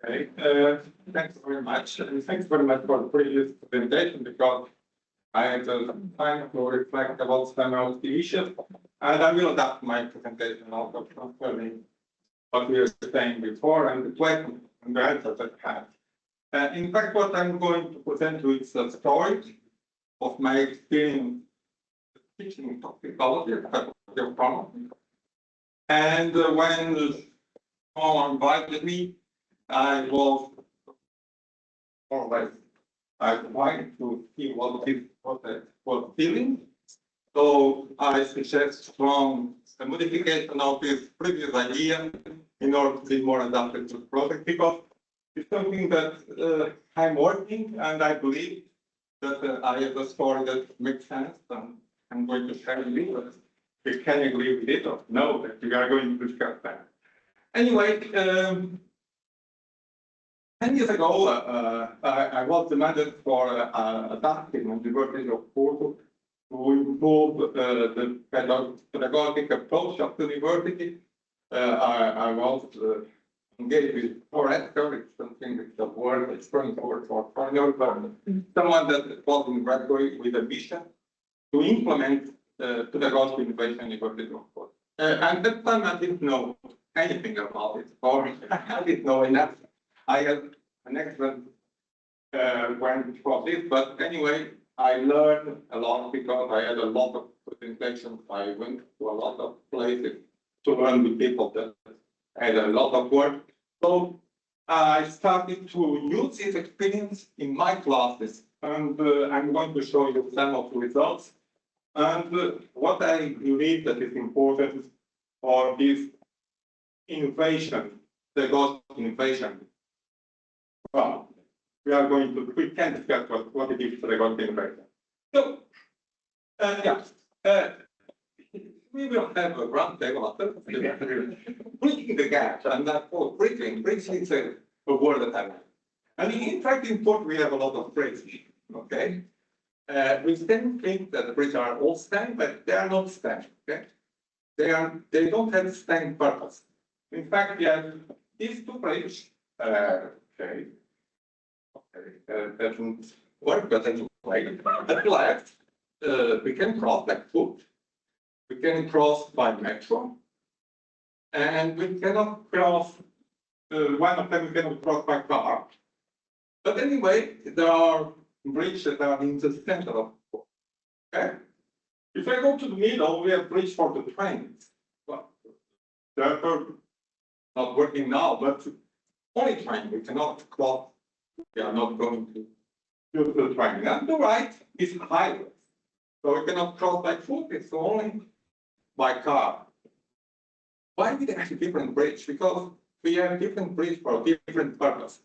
Okay, thanks very much. And thanks very much for the previous presentation because I had some time to reflect about some of the issues. And I will adapt my presentation also concerning what we were saying before and the questions and the answers that I had. In fact, what I'm going to present you is a story of my experience teaching toxicology at the Faculty of Pharmacy. And when someone invited me, I was more or less I wanted to see what it was feeling. So I suggest from a modification of this previous idea in order to be more adapted to the project because it's something that I'm working and I believe that I have a story that makes sense and I'm going to share with you. But you can agree with it or no, that we are going to discuss that. Anyway, 10 years ago, I was demanded for a task in the University of Porto to improve the pedagogic approach of the university. I was engaged with forever, it's something that's a word that's going forward for foreigners, but someone that was in graduate with a mission to implement pedagogic innovation in the University of Porto. And at that time, I didn't know anything about it, or I didn't know enough. I had an excellent when for this, but anyway, I learned a lot because I had a lot of presentations. I went to a lot of places to learn with people that had a lot of work. So I started to use this experience in my classes, and I'm going to show you some of the results. And what I believe that is important for this innovation, the ghost innovation. Well, we can discuss what it is for the ghost innovation. So, we will have a round table after bridging the gap, and bridging is a word that I like. And in fact, in Portugal, we have a lot of bridges, okay? We tend to think that the bridges are all STEM, but they are not STEM, okay? They don't have STEM purpose. In fact, we have these two bridges, doesn't work, but anyway, at left, we can cross by foot, we can cross by metro, and we cannot cross, one of them we cannot cross by car. But anyway, there are bridges that are in the center of the port, okay? If I go to the middle, we have bridge for the trains. Well, they're not working now, but only train, we cannot cross. We are not going to use the train. And the right is highway. So we cannot cross by foot, it's only by car. Why we have a different bridge? Because we have different bridge for different purpose.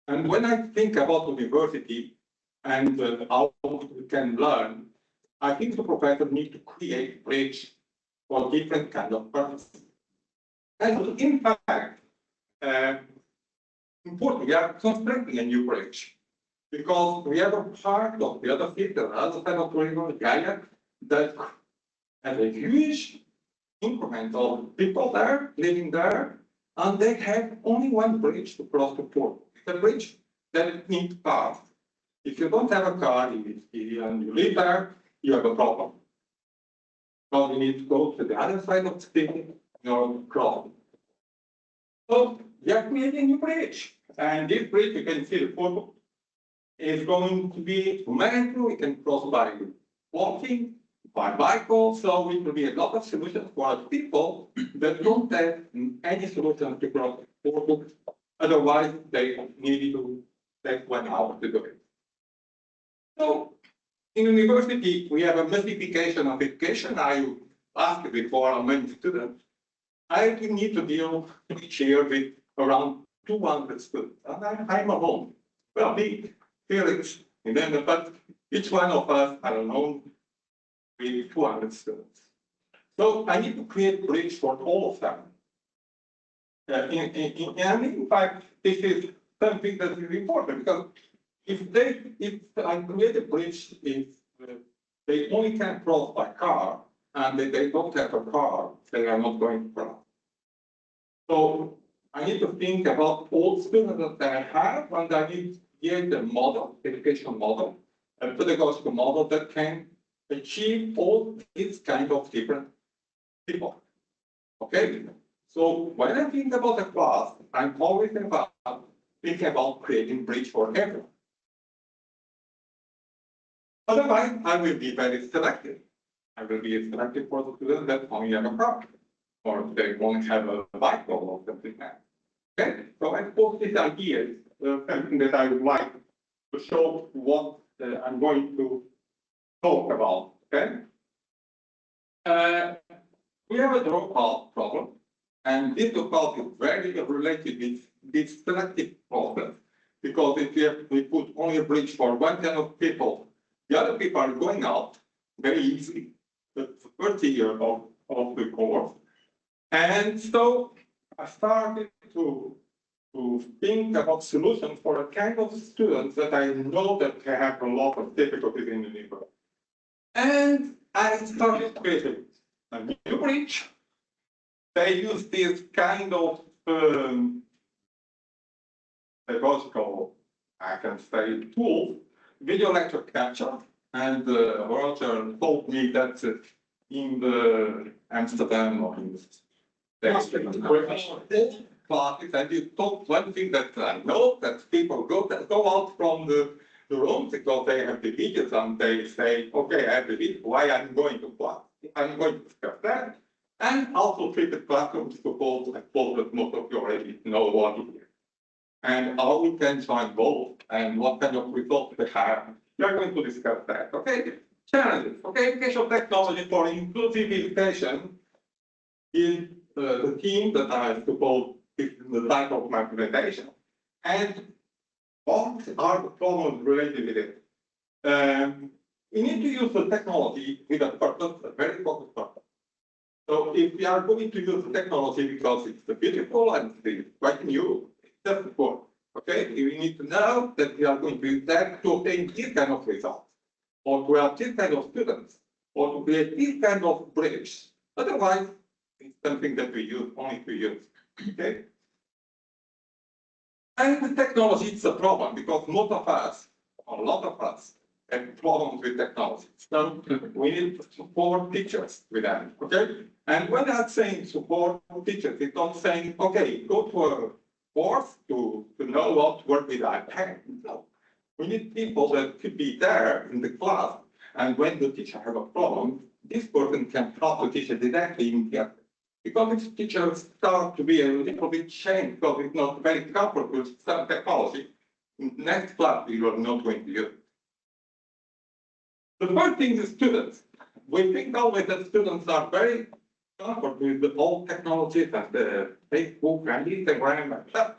And when I think about university and how we can learn, I think the professor needs to create bridge for different kind of purposes. And in fact, important, we are constructing a new bridge because we have a part of the other city, the other side of the river, Gaia, that has a huge increment of people there, living there, and they have only one bridge to cross the port. It's a bridge that needs cars. If you don't have a car and you live there, you have a problem. So you need to go to the other side of the city in order to cross. So we are creating a new bridge. And this bridge, you can see the photo, is going to be metro. We can cross by walking, by bicycle. So it will be a lot of solutions for people that don't have any solution to cross the port. Otherwise, they need to take 1 hour to do it. So in university, we have a multiplication of education. I asked before how many students. I need to deal each year with around 200 students, and I'm alone. Well, me, Felix, but each one of us are alone with 200 students. So I need to create bridge for all of them. And in fact, this is something that is important because if I create a bridge, if they only can cross by car and they don't have a car, they are not going to cross. So I need to think about all students that I have, and I need to create a model, educational model, a pedagogical model that can achieve all these kind of different people. Okay? So when I think about a class, I'm always thinking about creating bridge for everyone. Otherwise, I will be very selective. I will be selective for the students that only have a problem, or they won't have a Bible or something like that. Okay, so I suppose this idea is something that I would like to show what I'm going to talk about. Okay, we have a dropout problem, and this dropout is very related with this selective process, because if we put only a bridge for one kind of people, the other people are going out very easily. The first year of the course, and so I started to think about solutions for a kind of students that I know that they have a lot of difficulties in the neighborhood. And I started creating a new bridge. They use this kind of pedagogical, I can say, tool, video lecture capture. And Roger told me that in the Amsterdam or in the classes, and you told one thing that I know, that people go out from the rooms because they have the videos and they say, okay, I have the video, why I'm going to class? I'm going to discuss that. And also treated classrooms, suppose I suppose that most of you already know what it is. And how we can join both and what kind of results they have. We are going to discuss that. Okay, challenges. Okay, educational technology for inclusive education is the theme that I suppose is the title of my presentation. And what are the problems related with it? We need to use the technology with a purpose, a very focused purpose. So if we are going to use the technology because it's beautiful and it's quite new, it doesn't work. Okay, we need to know that we are going to use that to obtain this kind of results, or to have this kind of students, or to create this kind of bridge. Otherwise, it's something that we use only to use. Okay. And the technology is a problem because most of us, or a lot of us, have problems with technology. So we need to support teachers with that. Okay. And when I'm saying support teachers, it's not saying, okay, go to a course to know how to work with iPad. No. We need people that could be there in the class, and when the teacher has a problem, this person can help the teacher directly immediately. Because if teachers start to be a little bit changed because it's not very comfortable with some technology, in the next class you are not going to use it. The first thing is students. We think always that students are very comfortable with the old technologies and the Facebook and Instagram and stuff.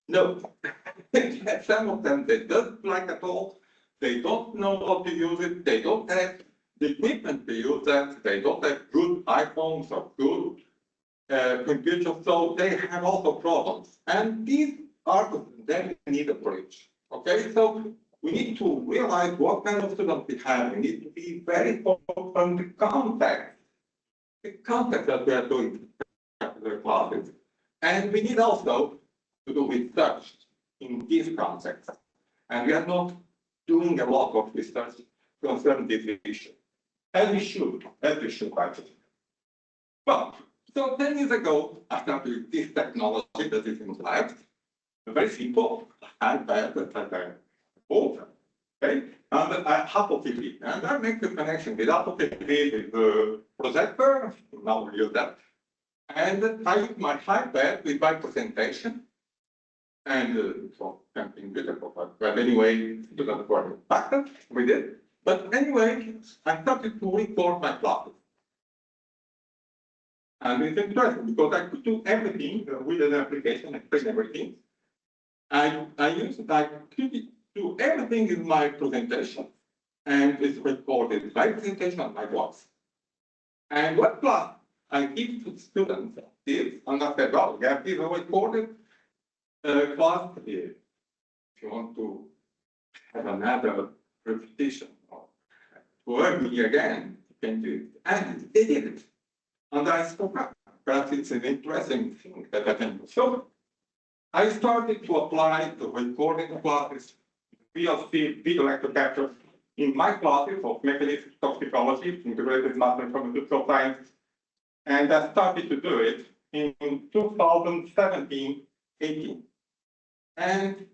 No. Some of them they don't like at all. They don't know how to use it. They don't have the equipment to use that. They don't have good iPhones or good computers, so they have also problems. And these are then need a bridge. Okay, so we need to realize what kind of students we have. We need to be very focused on the context that we are doing the classes. And we need also to do research in this context. And we are not doing a lot of research concerning this issue. As we should, actually. But so 10 years ago, I started with this technology that is in left, very simple, iPad that I bought, okay, and Apple TV. And I make the connection with Apple TV with the projector, now we use that. And I use my iPad with my presentation, and so something beautiful. But anyway, it doesn't work back then, we did. But anyway, I started to record my classes. And it's interesting because I could do everything with an application, explain everything. I could do everything in my presentation, and it's recorded my presentation on my box. And what class I give to students is, and I said, well, we have this recorded class here. If you want to have another repetition or to work me again, you can do it. And they did it. And I spoke up. Perhaps it's an interesting thing that I can show. I started to apply the recording classes, VLC, video lecture capture, in my classes of mechanism toxicology, integrated matter pharmaceutical science, and I started to do it in 2017-18. And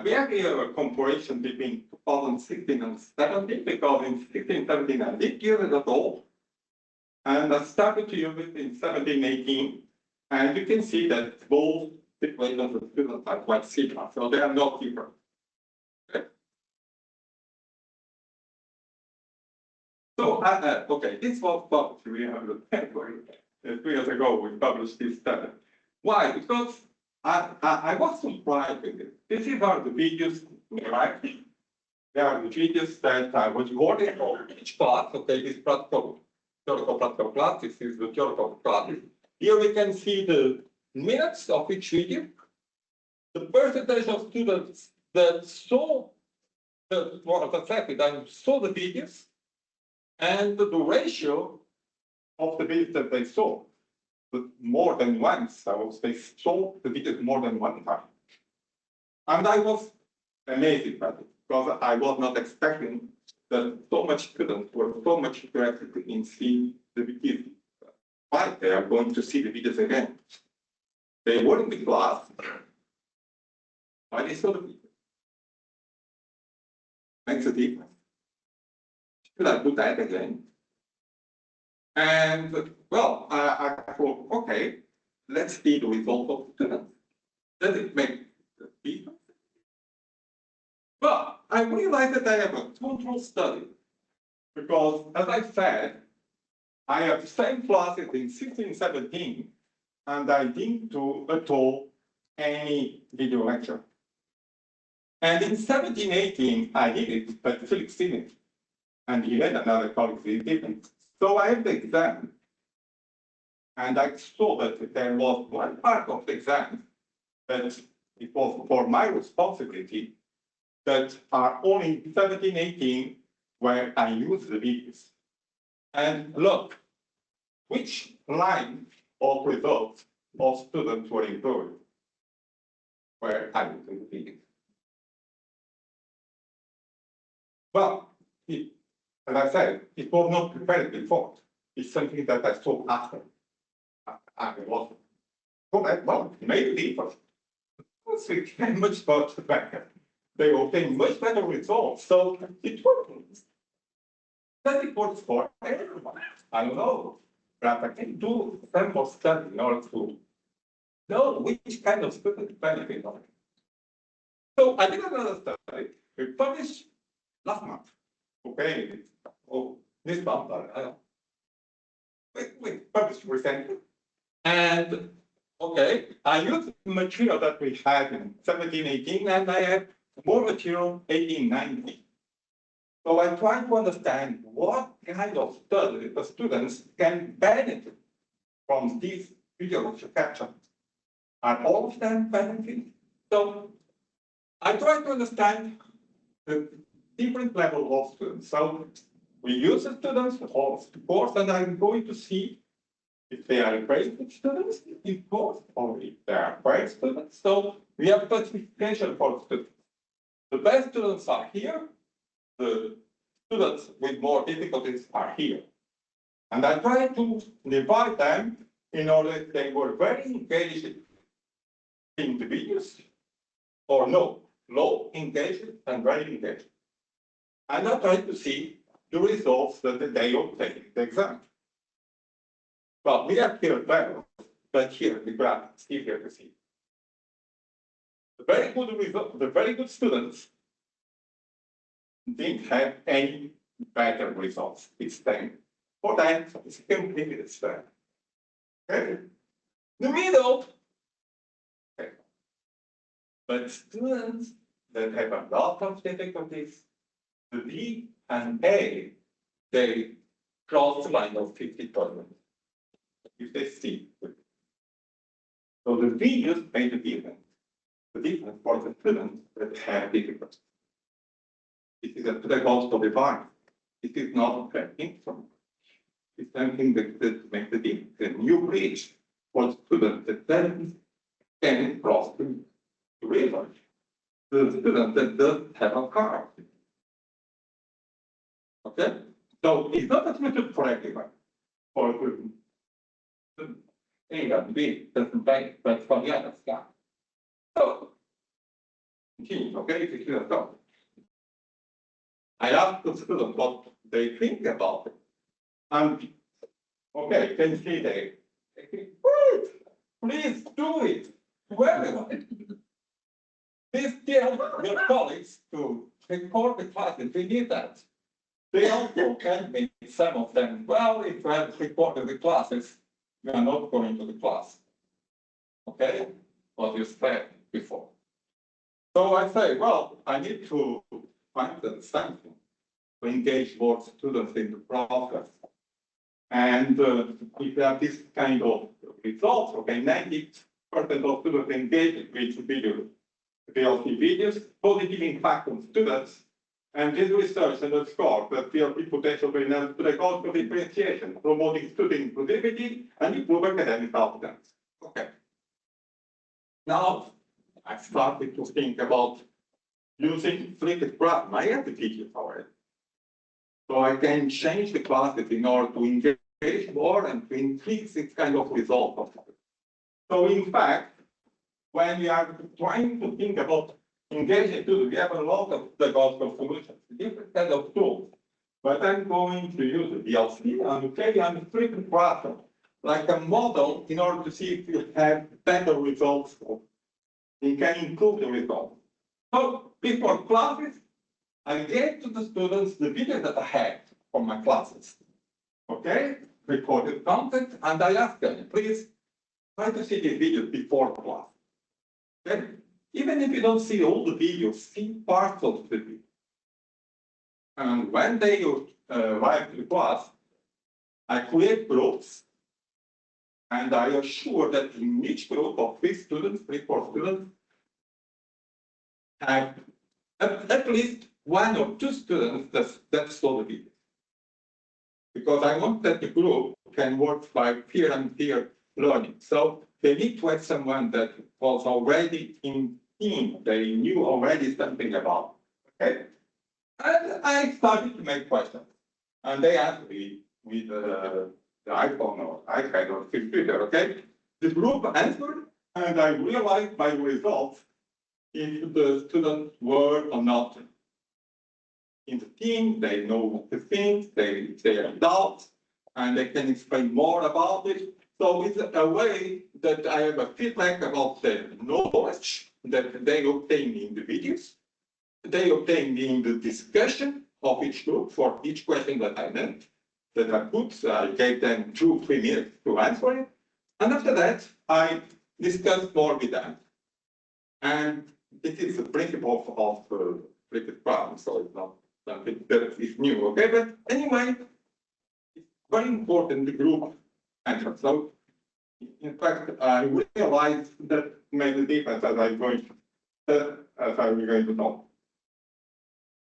we have here a comparison between 2016 and 17, because in 16, 17, I didn't use it at all. And I started to use it in 17, 18. And you can see that both situations of students are quite similar, so they are not different. Okay, so okay, this was published. We have 3 years ago we published this study. Why? Because I was surprised with it. These are the videos, right? They are the videos that I was recording for each class. Okay, this theoretical class. This is the theoretical class. Here we can see the minutes of each video, the percentage of students that saw the videos, and the ratio of the videos that they saw. But more than once, so they saw the videos more than one time. And I was amazed by it, because I was not expecting that so much students were so much interested in seeing the videos. Why? They are going to see the videos again. They were in the class. Why they saw the video? Makes a difference. Should I do that again? And well, I thought, okay, let's see the result of the students. Does it make a difference? Well, I realized that I have a total study, because as I said, I have the same classes in 16, 17, and I didn't do at all any video lecture. And in 17, 18, I did it, but Felix didn't. And he had another colleague who didn't. So I had the exam. And I saw that there was one part of the exam that it was for my responsibility, that are only 17, 18, where I use the videos. And look, which line of results of students were improved where I use the videos? Well, as I said, it was not prepared before. It's something that I saw after. I was so that, well, maybe different. It became much better. They obtained much better results. So it works. That it works for everyone. I don't know. But I can do some more study in order to know which kind of students benefit from it. So I did another study. We published last month. Okay. Oh, this month. We published recently. And okay, I used the material that we had in 17, 18, and I have more material 18, 19. So I try to understand what kind of study the students can benefit from this video lecture capture. Are all of them benefiting? So I try to understand the different level of students. So we use the students of course, and I'm going to see if they are great students in course or if they are great students. So we have classification for students. The best students are here. The students with more difficulties are here. And I try to divide them in order that they were very engaged in the videos, or no, low engaged and very engaged. And I try to see the results that they obtain in the exam. Well, we have here levels, but here the graph is easier to see. The very good result, the very good students didn't have any better results. It's 10. For that, it's completely the same. Okay? The middle. Okay. But students that have a lot of difficulties, the B and A, they cross the line of 50%. If they see. So the videos made the difference. The difference for the students that have difficulties. It is a pedagogical device. It is not an instrument. It's something that makes the difference. A new bridge for the students that doesn't can cross the river. The student that doesn't have a car. Okay? So it's not admitted for everyone. For A and B doesn't pay, but for the others, yeah. So, continue, okay, if you don't. I asked the students what they think about it. And, okay, can you see they think, wait, please do it. Well, please tell your colleagues to record the class if they need that. They also can make some of them, well, if I have recorded the classes, we are not going to the class. Okay? What you said before. So I say, well, I need to find something to engage more students in the process. And if you have this kind of results, okay, 90% of students engage with video, VLC videos, positive impact on students. And this research underscores that VLC potential will enhance pedagogical differentiation, promoting student inclusivity and improve academic outcomes. Okay. Now, I started to think about using flipped classroom. I have the videos already. So I can change the classes in order to engage more and to increase this kind of result. So in fact, when we are trying to think about engaging students, we have a lot of pedagogical solutions, different kind of tools. But I'm going to use the VLC and okay, I'm flipped classroom, like a model in order to see if you have better results. You can improve the results. So before classes, I gave to the students the video that I had from my classes. Okay, recorded content, and I asked them, please try to see the videos before class. Okay? Even if you don't see all the videos, see parts of the video. And when they arrive to the class, I create groups, and I assure that in each group of 3 students, 4 students, have at least 1 or 2 students that saw the video. Because I want that the group can work by peer-and-peer learning. So they need to have someone that was already in team, they knew already something about. Okay? And I started to make questions. And they asked me with the iPhone or iPad or computer, okay? The group answered, and I realized by results if the students were or not in the team, they know the things, they are adults, and they can explain more about it. So it's a way that I have a feedback about the knowledge that they obtain in the videos, they obtain in the discussion of each group for each question that I meant, that I put, I gave them 2-3 minutes to answer it. And after that, I discussed more with them. And it is the principle of flipped problem, so it's not something that is new, okay? But anyway, it's very important the group answer. So, in fact, I realized that made a difference as I'm going to talk.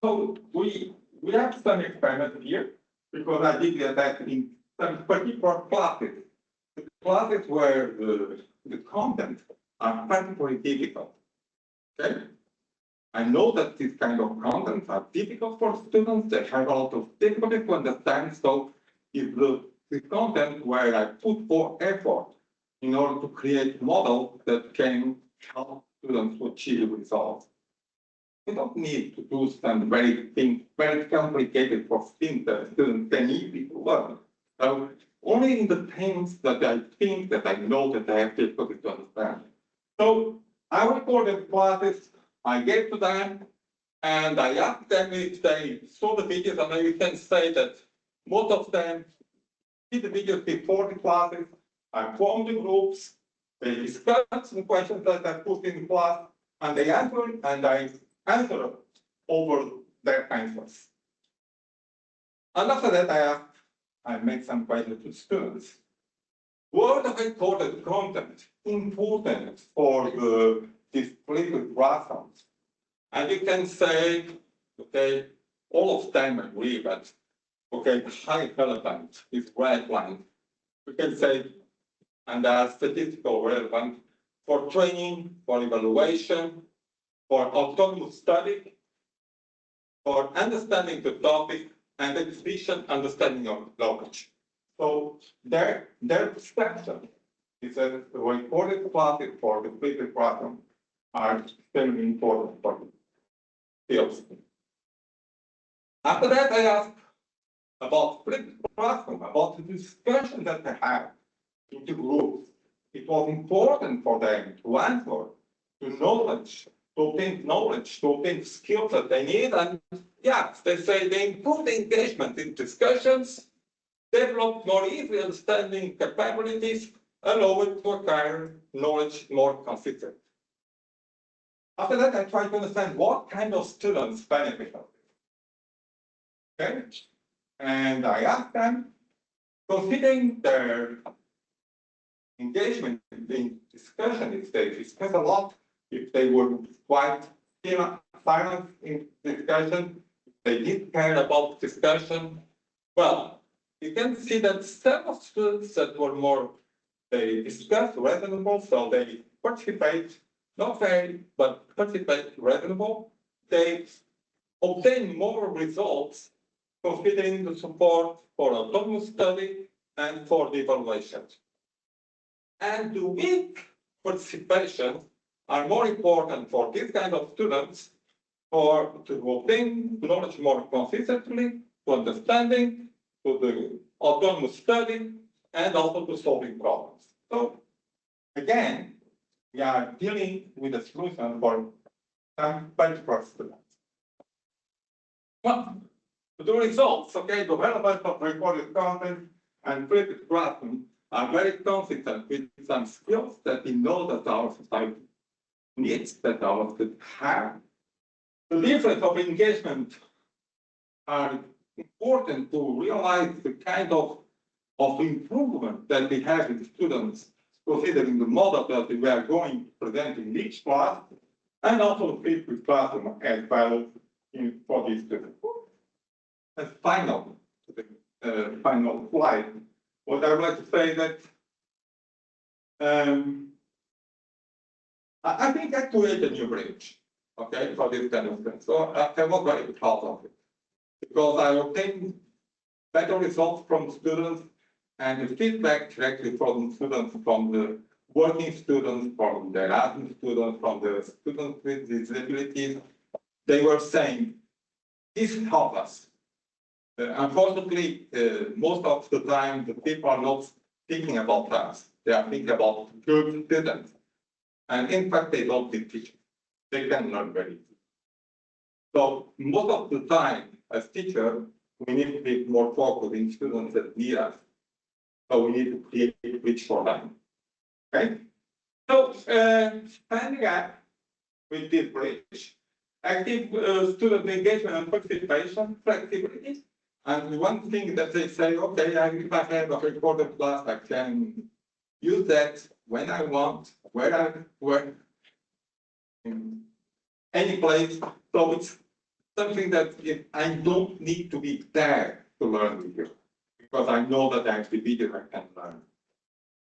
So we have some experiments here because I did that in some particular classes. The classes where the content are particularly difficult. Okay? I know that this kind of contents are difficult for students. They have a lot of difficulty to understand. So it's the content where I put more effort in order to create models that can help students to achieve results. We don't need to do some very complicated for things that students can easily learn. So only in the things that I think that I know that I have difficulty to understand. So I recorded classes, I gave to them, and I asked them if they saw the videos, and you can say that most of them did the videos before the classes. I formed the groups, they discussed some questions that I put in the class, and they answered, and I answered over their answers. And after that, I made some questions to students. Were the recorded content important for the displayed graphics? And you can say, okay, all of them agree, but okay, high relevant is red line. We can say, and statistical relevant for training, for evaluation, for autonomous study, for understanding the topic, and efficient understanding of knowledge. So their perception is a recorded classes for the flipped classroom are extremely important for fields. After that, I asked about flipped classroom, about the discussion that they have into groups. It was important for them to answer to knowledge, to obtain knowledge, to obtain skills that they need. And yes, they say they improve the engagement in discussions, develop more easily understanding capabilities, allow it to acquire knowledge more consistent. After that, I tried to understand what kind of students benefit of it. Okay? And I asked them, considering their engagement in discussion, if they discuss a lot, if they were quite silent in discussion, if they did care about discussion, well, you can see that some of students that were more, they discuss reasonable, so they participate, not very, but participate reasonable. They obtain more results considering the support for autonomous study and for the evaluation. And the weak participation are more important for this kind of students to obtain knowledge more consistently, to understanding, to the autonomous study, and also to solving problems. So again, we are dealing with a solution for some particular students. Well, the results, okay, the relevance of recorded content and flipped classroom are very consistent with some skills that we know that our society needs, that our students have. The difference of engagement are important to realize the kind of improvement that we have in students, considering the model that we are going to present in each class, and also the flipped classroom as well for these students. And final slide. What I would like to say that I think I created a new bridge, okay, for this kind of thing. So I was very proud of it because I obtained better results from students and the feedback directly from students, from the working students, from the Erasmus students, from the students with disabilities. They were saying, this helps us. Unfortunately, most of the time, the people are not thinking about us. They are thinking about good students. And in fact, they don't need teaching. They can learn very easily. So most of the time, as teacher, we need to be more focused in students that need us. So we need to create a bridge for them. Okay? So standing up with this bridge, active student engagement and participation, flexibility. And one thing that they say, okay, if I have a recorded class, I can use that when I want, where I work, in any place. So it's something that I don't need to be there to learn with you, because I know that I have the video I can learn.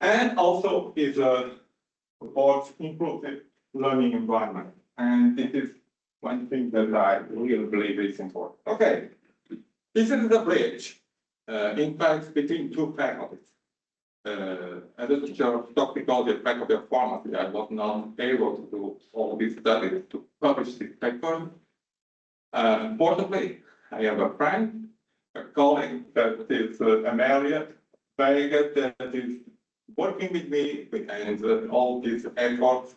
And also is a supports inclusive learning environment. And this is one thing that I really believe is important. Okay. This is the bridge, in fact, between two faculties. As a teacher of toxicology at faculty of pharmacy, I was not able to do all these studies to publish this paper. Fortunately, I have a friend, a colleague that is Amelia Vega, that is working with me, and all these efforts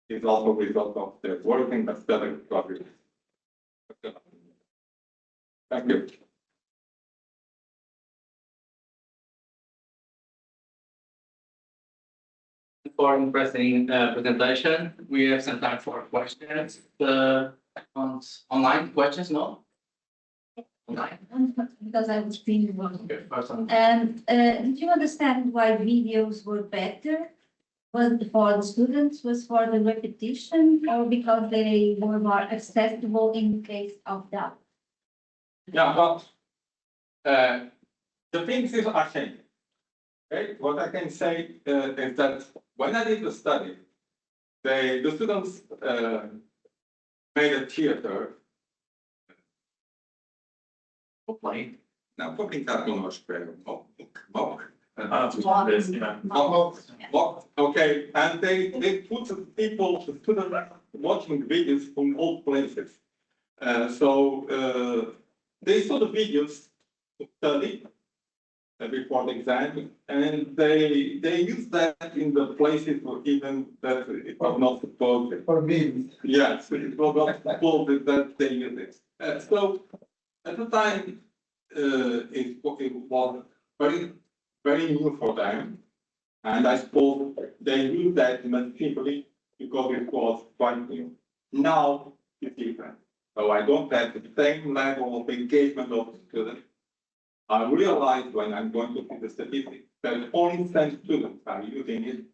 is also a result of their working and studying projects. Thank you. For interesting presentation. We have some time for questions. Online questions, no? Online. Because I was being one. Okay, first one. And did you understand why videos were better? Was for the students, was for the repetition, or because they were more accessible in case of doubt? Yeah, but the things are changing. Okay? What I can say is that when I did the study, the students made a theater. Play. Não, vou brincar com nós, espera. Okay, and they put people, the students watching videos from all places. They saw the videos to study before the exam, and they used that in the places or even that it was not supposed. For me. Yes, it was not supposed that they used it. So at the time, it was very new for them, and I suppose they used that massively because it was quite new. Now it's different. So I don't have the same level of engagement of the students. I realize when I'm going to see the statistics that only 10 students are using it.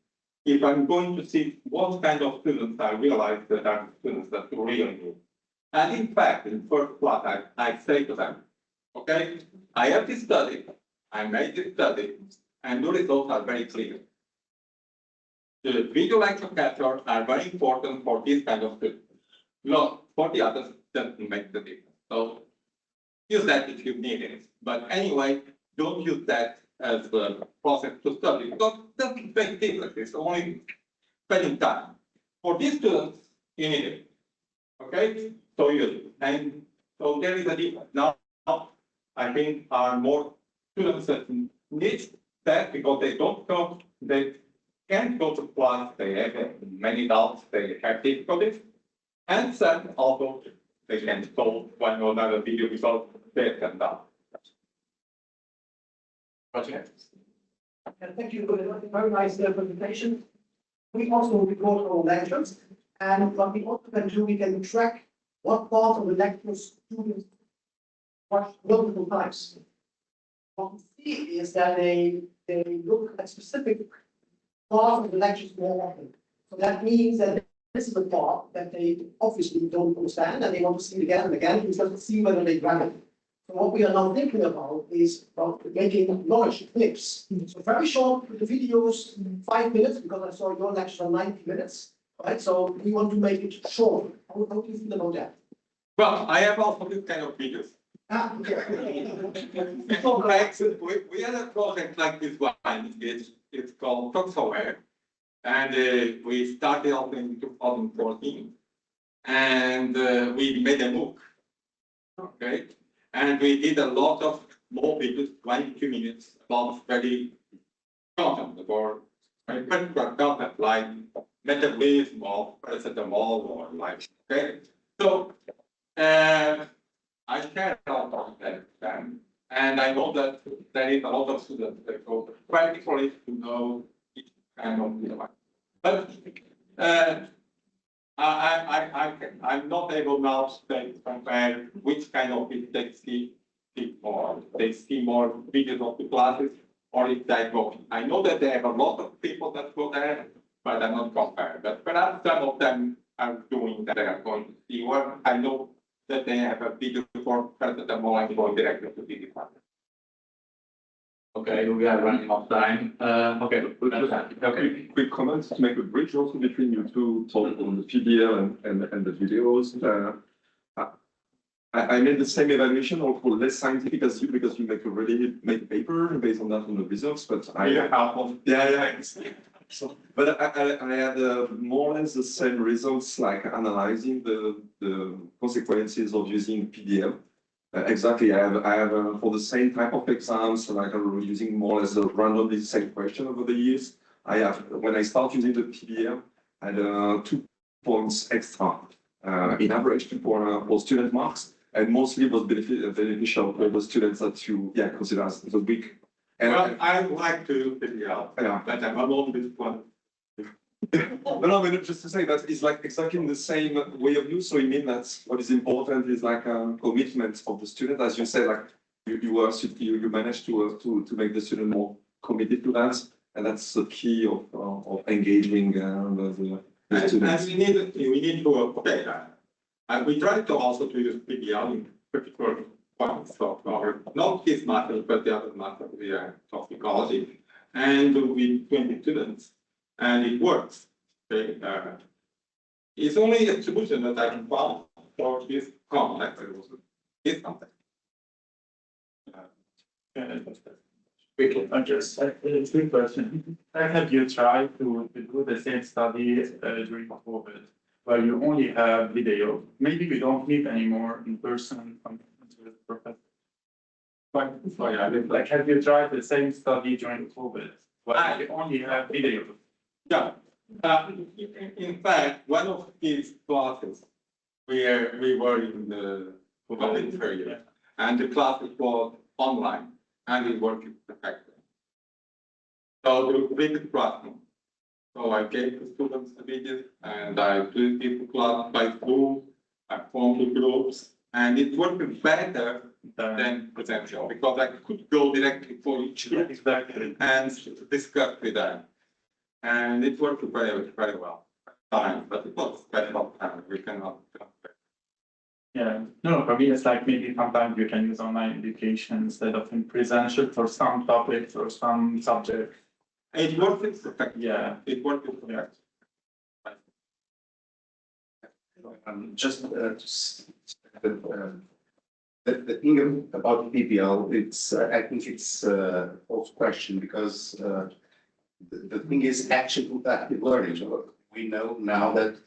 If I'm going to see what kind of students, I realize that are students that really need. And in fact, in first class, I say to them, okay, I have this study, I made this study, and the results are very clear. The video lecture captures are very important for this kind of students. No, for the others, doesn't make the difference. So use that if you need it. But anyway, don't use that as the process to study because it doesn't make difference. It's only spending time. For these students, you need it. Okay? So use it. And so there is a difference. Now, I think are more students that need that because they don't go, they can't go to class, they have many doubts, they have difficulties. And second, also, they can solve one or another video because they can down. Projects. Thank you for the very nice presentation. We also record our lectures, and what we also can do, we can track what part of the lectures students watch multiple times. What we see is that they look at specific parts of the lectures more often. So that means that this is the part that they obviously don't understand and they want to see it again and again because to see whether they grab it. So what we are now thinking about is about making knowledge clips. So very short with the videos, 5 minutes, because I saw your lectures are 90 minutes, right? So we want to make it short. How do you feel about that? Well, I have also this kind of videos. Okay. We had a project like this one. It's called toxicology. And we started off in 2014, and we made a MOOC, okay? And we did a lot of more videos, 22 minutes, about very content, or very particular content, like metabolism of paracetamol, or like, okay? So, I shared a lot of that with them, and I know that there is a lot of students that go practically to know each kind of device. But I'm not able now to compare which kind of it they see more. They see more videos of the classes, or if they go. I know that they have a lot of people that go there, but I'm not comparing. But perhaps some of them are doing that. They are going to see one. I know that they have a video for paracetamol and going directly to the department. Okay, we are running out of time. Okay. Quick comments to make a bridge also between you two talk on the PBL and the videos. I made the same evaluation, although less scientific as you, because you make a paper based on that on the results. But but I had more or less the same results, like analyzing the consequences of using PBL. Exactly, I have for the same type of exams, like using more or less randomly the same question over the years. I have, when I start using the PBL, I had 2 points extra in average for student marks, and mostly was beneficial for the students that you consider as the weak. And well, I like to use PBL, but I'm alone with one. No, but just to say that it's like exactly in the same way of use. So it means that what is important is like commitment of the student, as you say, like you manage to make the student more committed to that, and that's the key of engaging the students. And we need to okay, and we try to also to use PBL in particular points of our not this matter but the other matter, the toxicology, and with 20 students. And it works. Okay? It's only a solution that I can find for this complex solution. This complex. Quickly, just a quick question. Have you tried to do the same study during COVID, where you only have video? Maybe you don't meet anymore in person with the professor. Like, have you tried the same study during COVID, where you only have video? Yeah. In fact, one of these classes where we were in the COVID period, and the class was online, and it worked perfectly. So the big classroom. So I gave the students the video, and I did the class by Zoom, I formed the groups, and it worked better than presential, because I could go directly for each group and discuss with them. And it worked very, very well. Time, but it was special time. We cannot. Yeah, no, for me, it's like maybe sometimes you can use online education instead of in presential for some topics or some subject. It worked perfect. Yeah. It worked perfect. The thing about PBL, it's I think it's a false question because the thing is active learning. We know now that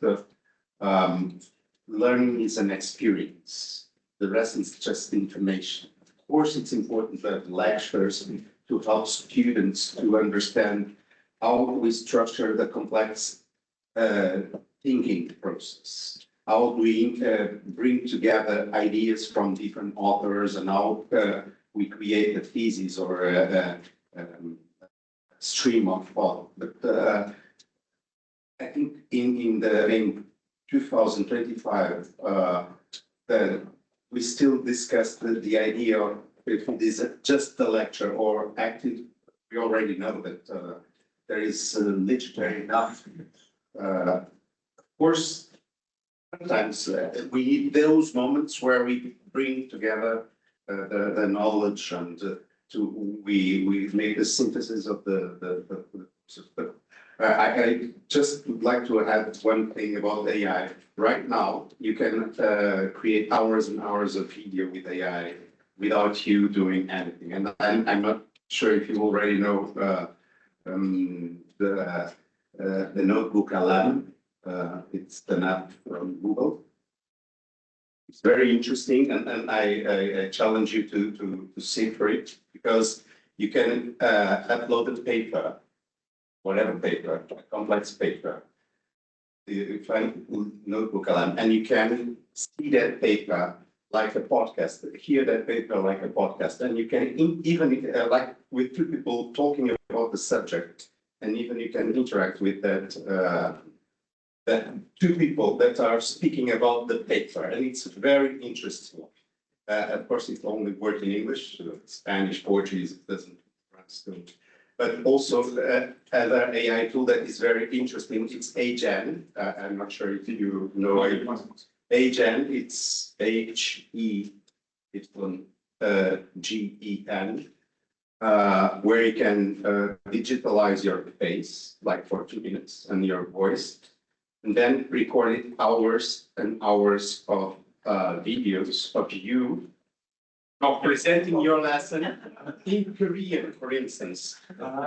learning is an experience. The rest is just information. Of course, it's important to have lectures to help students to understand how we structure the complex thinking process. How do we bring together ideas from different authors and how we create a thesis or a stream of thought. But I think in 2025, we still discussed the idea of if it is just the lecture or active. We already know that there is literature enough. Of course, sometimes we need those moments where we bring together the knowledge and we make the synthesis of I just would like to add one thing about AI. Right now, you can create hours and hours of video with AI without you doing anything. And I'm not sure if you already know the notebook LM. It's the app from Google. It's very interesting, and I challenge you to see for it because you can upload a paper, whatever paper, a complex paper. You find notebook LM, and you can see that paper like a podcast, hear that paper like a podcast, and you can even like with two people talking about the subject, and even you can interact with that. Two people that are speaking about the paper, and it's very interesting. Of course, it only works in English, Spanish, Portuguese, it doesn't run. But also other AI tool that is very interesting. It's AGEN. I'm not sure if you know it. AGEN. It's HEGEN, where you can digitalize your face, like for 2 minutes, and your voice. And then recorded hours and hours of videos of you presenting your lesson in Korean, for instance,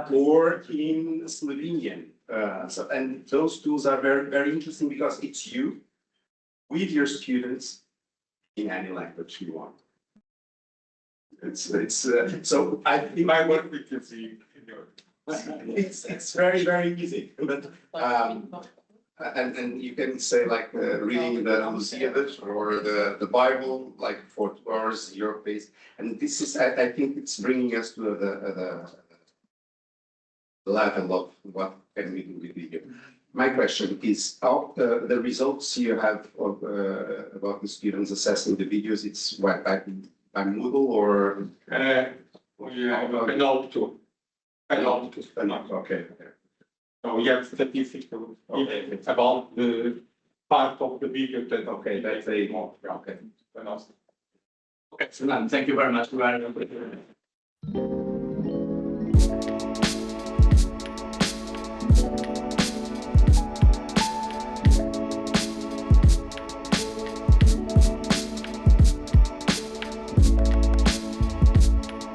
or in Slovenian. And those tools are very, very interesting because it's you with your students in any language you want. So I think My work we can see. it's very, very easy. But and you can say like reading the Lucius or the Bible like for 2 hours your pace, and this is I think it's bringing us to the level of what can we do with video. My question is how the results you have of about the students assessing the videos. It's what by Moodle or We have an opto. Okay. So we have statistical about the part of the video that That's a more. okay. Excellent. Thank you very much.